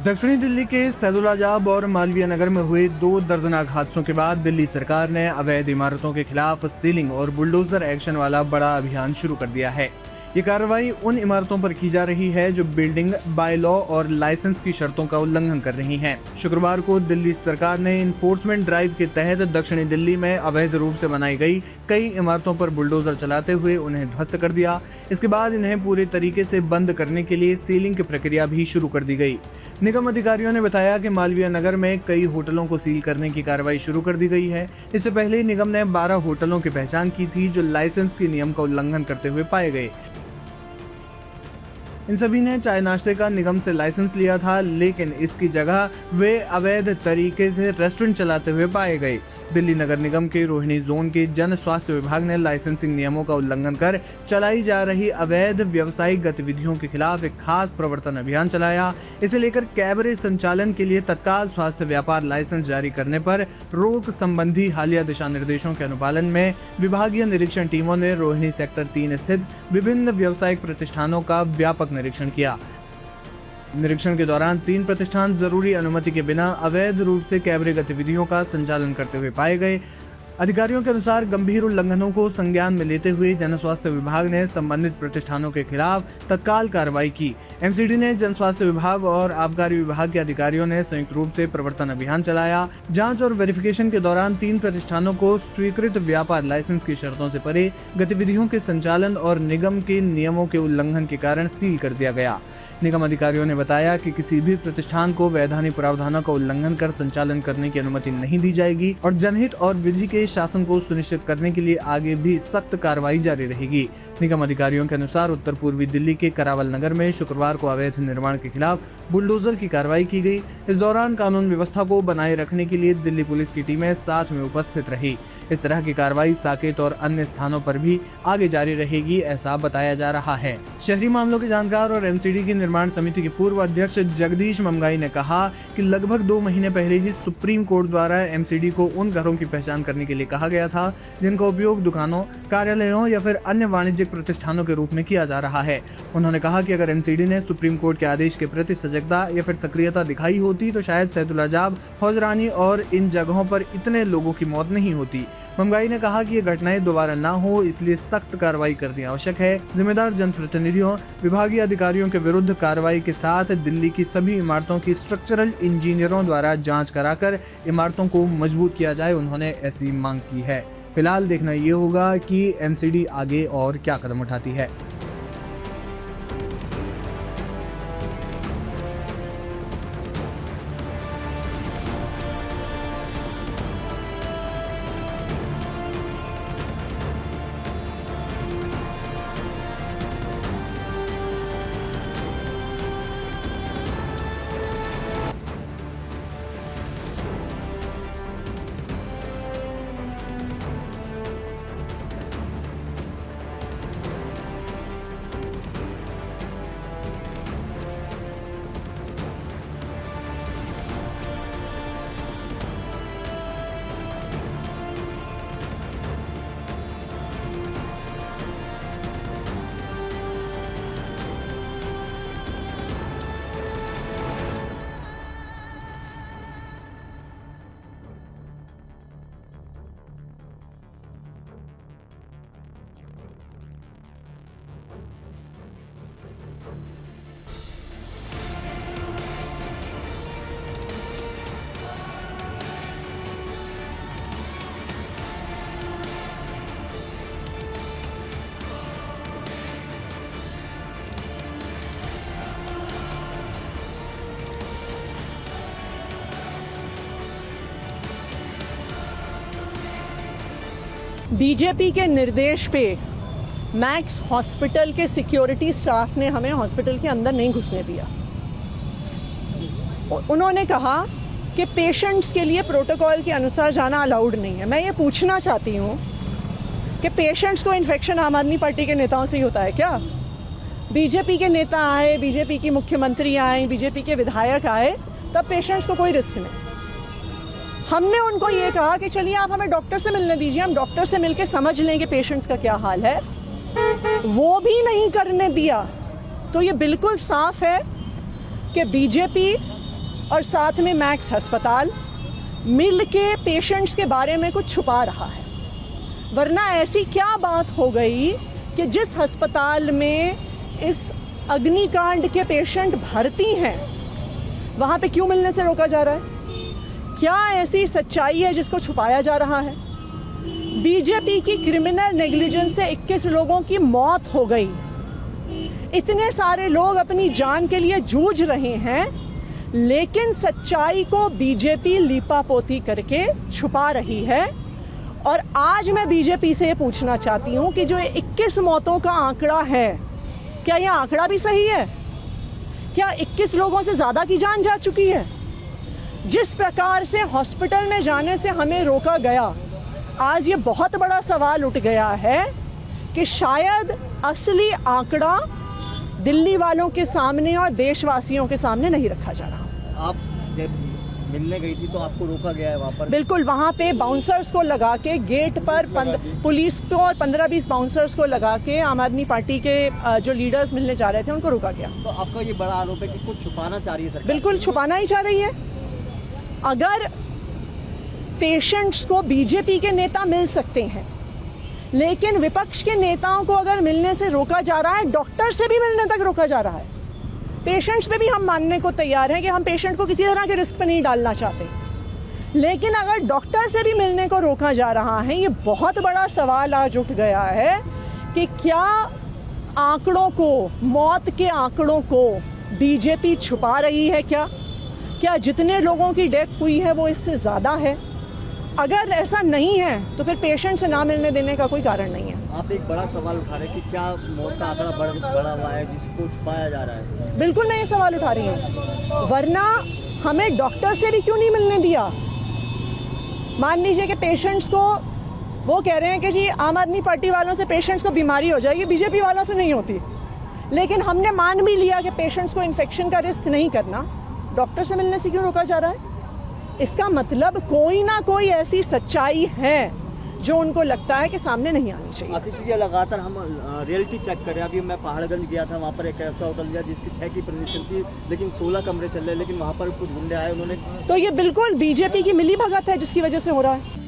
दक्षिणी दिल्ली के सैदुलाजाब और मालवीय नगर में हुए 2 दर्दनाक हादसों के बाद दिल्ली सरकार ने अवैध इमारतों के खिलाफ सीलिंग और बुलडोजर एक्शन वाला बड़ा अभियान शुरू कर दिया है। ये कार्रवाई उन इमारतों पर की जा रही है जो बिल्डिंग बाय लॉ और लाइसेंस की शर्तों का उल्लंघन कर रही हैं। शुक्रवार को दिल्ली सरकार ने इन्फोर्समेंट ड्राइव के तहत दक्षिणी दिल्ली में अवैध रूप से बनाई गई कई इमारतों पर बुलडोजर चलाते हुए उन्हें ध्वस्त कर दिया। इसके बाद इन्हें पूरे तरीके से बंद करने के लिए सीलिंग की प्रक्रिया भी शुरू कर दी गई। निगम अधिकारियों ने बताया कि मालवीय नगर में कई होटलों को सील करने की कार्रवाई शुरू कर दी गई है। इससे पहले निगम ने 12 होटलों की पहचान की थी जो लाइसेंस के नियम का उल्लंघन करते हुए पाए गए। इन सभी ने चाय नाश्ते का निगम से लाइसेंस लिया था, लेकिन इसकी जगह वे अवैध तरीके से रेस्टोरेंट चलाते हुए पाए गए। दिल्ली नगर निगम के रोहिणी जोन के जन स्वास्थ्य विभाग ने लाइसेंसिंग नियमों का उल्लंघन कर चलाई जा रही अवैध व्यावसायिक गतिविधियों के खिलाफ एक खास प्रवर्तन अभियान चलाया। इसे लेकर कैबरे संचालन के लिए तत्काल स्वास्थ्य व्यापार लाइसेंस जारी करने पर रोक संबंधी हालिया दिशा निर्देशों के अनुपालन में विभागीय निरीक्षण टीमों ने रोहिणी सेक्टर 3 स्थित विभिन्न व्यावसायिक प्रतिष्ठानों का व्यापक निरीक्षण किया। निरीक्षण के दौरान 3 प्रतिष्ठान जरूरी अनुमति के बिना अवैध रूप से कैबरे गतिविधियों का संचालन करते हुए पाए गए। अधिकारियों के अनुसार गंभीर उल्लंघनों को संज्ञान में लेते हुए जन स्वास्थ्य विभाग ने संबंधित प्रतिष्ठानों के खिलाफ तत्काल कार्रवाई की। एमसीडी ने जन स्वास्थ्य विभाग और आबकारी विभाग के अधिकारियों ने संयुक्त रूप से प्रवर्तन अभियान चलाया। जांच और वेरिफिकेशन के दौरान 3 प्रतिष्ठानों को स्वीकृत व्यापार लाइसेंस की शर्तों से परे गतिविधियों के संचालन और निगम के नियमों के उल्लंघन के कारण सील कर दिया गया। निगम अधिकारियों ने बताया कि किसी भी प्रतिष्ठान को वैधानिक प्रावधानों का उल्लंघन कर संचालन करने की अनुमति नहीं दी जाएगी और जनहित और विधि के शासन को सुनिश्चित करने के लिए आगे भी सख्त कार्रवाई जारी रहेगी। निगम अधिकारियों के अनुसार उत्तर पूर्वी दिल्ली के करावल नगर में शुक्रवार को अवैध निर्माण के खिलाफ बुलडोजर की कार्रवाई की गई। इस दौरान कानून व्यवस्था को बनाए रखने के लिए दिल्ली पुलिस की टीमें साथ में उपस्थित रही। इस तरह की कार्रवाई साकेत और अन्य स्थानों पर भी आगे जारी रहेगी, ऐसा बताया जा रहा है। शहरी मामलों के जानकार और एमसीडी की निर्माण समिति के पूर्व अध्यक्ष जगदीश ममगाई ने कहा कि लगभग 2 महीने पहले ही सुप्रीम कोर्ट द्वारा एमसीडी को उन घरों की पहचान करने के लिए कहा गया था जिनका उपयोग दुकानों, कार्यालयों या फिर अन्य वाणिज्यिक प्रतिष्ठानों के रूप में किया जा रहा है। उन्होंने कहा कि अगर एमसीडी ने सुप्रीम कोर्ट के आदेश के प्रति सजगता या फिर सक्रियता दिखाई होती तो शायद सैदुलाजाब, हौजरानी और इन जगहों पर इतने लोगों की मौत नहीं होती। ममगाई ने कहा कि ये घटनाएं दोबारा ना हो, इसलिए सख्त कार्रवाई करनी आवश्यक है। जिम्मेदार जनप्रतिनिधियों, विभागीय अधिकारियों के विरुद्ध कार्रवाई के साथ दिल्ली की सभी इमारतों की स्ट्रक्चरल इंजीनियरों द्वारा जांच कराकर इमारतों को मजबूत किया जाए, उन्होंने ऐसी मांग की है। फिलहाल देखना ये होगा कि एमसीडी आगे और क्या कदम उठाती है। बीजेपी के निर्देश पे मैक्स हॉस्पिटल के सिक्योरिटी स्टाफ ने हमें हॉस्पिटल के अंदर नहीं घुसने दिया। उन्होंने कहा कि पेशेंट्स के लिए प्रोटोकॉल के अनुसार जाना अलाउड नहीं है। मैं ये पूछना चाहती हूँ कि पेशेंट्स को इन्फेक्शन आम आदमी पार्टी के नेताओं से ही होता है क्या? बीजेपी के नेता आए, बीजेपी की मुख्यमंत्री आए, बीजेपी के विधायक आए, तब पेशेंट्स को कोई रिस्क नहीं। हमने उनको ये कहा कि चलिए आप हमें डॉक्टर से मिलने दीजिए, हम डॉक्टर से मिलके समझ लेंगे पेशेंट्स का क्या हाल है। वो भी नहीं करने दिया। तो ये बिल्कुल साफ है कि बीजेपी और साथ में मैक्स अस्पताल मिल के पेशेंट्स के बारे में कुछ छुपा रहा है। वरना ऐसी क्या बात हो गई कि जिस अस्पताल में इस अग्निकांड के पेशेंट भर्ती हैं वहाँ पे क्यों मिलने से रोका जा रहा है? क्या ऐसी सच्चाई है जिसको छुपाया जा रहा है? बीजेपी की क्रिमिनल नेग्लिजेंस से 21 लोगों की मौत हो गई। इतने सारे लोग अपनी जान के लिए जूझ रहे हैं, लेकिन सच्चाई को बीजेपी लीपापोती करके छुपा रही है। और आज मैं बीजेपी से पूछना चाहती हूं कि जो 21 मौतों का आंकड़ा है, क्या यह आंकड़ा भी सही है? क्या 21 लोगों से ज्यादा की जान जा चुकी है? जिस प्रकार से हॉस्पिटल में जाने से हमें रोका गया, आज ये बहुत बड़ा सवाल उठ गया है कि शायद असली आंकड़ा दिल्ली वालों के सामने और देशवासियों के सामने नहीं रखा जा रहा। आप जब मिलने गई थी तो आपको रोका गया है वहाँ पर? बिल्कुल, वहाँ पे बाउंसर्स को लगा के गेट पर पुलिस को और 15-20 बाउंसर्स को लगा के आम आदमी पार्टी के जो लीडर्स मिलने जा रहे थे उनको रोका गया। तो आपका ये बड़ा आरोप है कि कुछ छुपाना चाह रही है सरकार? बिल्कुल छुपाना ही चाह रही है। अगर पेशेंट्स को बीजेपी के नेता मिल सकते हैं, लेकिन विपक्ष के नेताओं को अगर मिलने से रोका जा रहा है, डॉक्टर से भी मिलने तक रोका जा रहा है। पेशेंट्स पे भी हम मानने को तैयार हैं कि हम पेशेंट को किसी तरह के रिस्क पे नहीं डालना चाहते, लेकिन अगर डॉक्टर से भी मिलने को रोका जा रहा है, ये बहुत बड़ा सवाल आज उठ गया है कि क्या आंकड़ों को, मौत के आंकड़ों को बीजेपी छुपा रही है? क्या जितने लोगों की डेथ हुई है वो इससे ज़्यादा है? अगर ऐसा नहीं है तो फिर पेशेंट से ना मिलने देने का कोई कारण नहीं है। आप एक बड़ा सवाल उठा रहे हैं कि क्या मौत का आंकड़ा बढ़ा हुआ है जिसको छुपाया जा रहा है? बिल्कुल मैं ये सवाल उठा रही हूँ। वरना हमें डॉक्टर से भी क्यों नहीं मिलने दिया? मान लीजिए कि पेशेंट्स को, वो कह रहे हैं कि जी आम आदमी पार्टी वालों से पेशेंट्स को बीमारी हो जाएगी, बीजेपी वालों से नहीं होती, लेकिन हमने मान भी लिया कि पेशेंट्स को इन्फेक्शन का रिस्क नहीं करना, डॉक्टर से मिलने से क्यों रोका जा रहा है? इसका मतलब कोई ना कोई ऐसी सच्चाई है जो उनको लगता है कि सामने नहीं आनी चाहिए। आशीष जी, लगातार हम रियलिटी चेक कर रहे हैं। अभी मैं पहाड़गंज गया था, वहाँ पर एक ऐसा होटल लिया जिसकी 6 की परमिशन थी, लेकिन 16 कमरे चल रहे, लेकिन वहाँ पर कुछ गुंडे आए, उन्होंने। तो ये बिल्कुल बीजेपी की मिली भगत है जिसकी वजह से हो रहा है।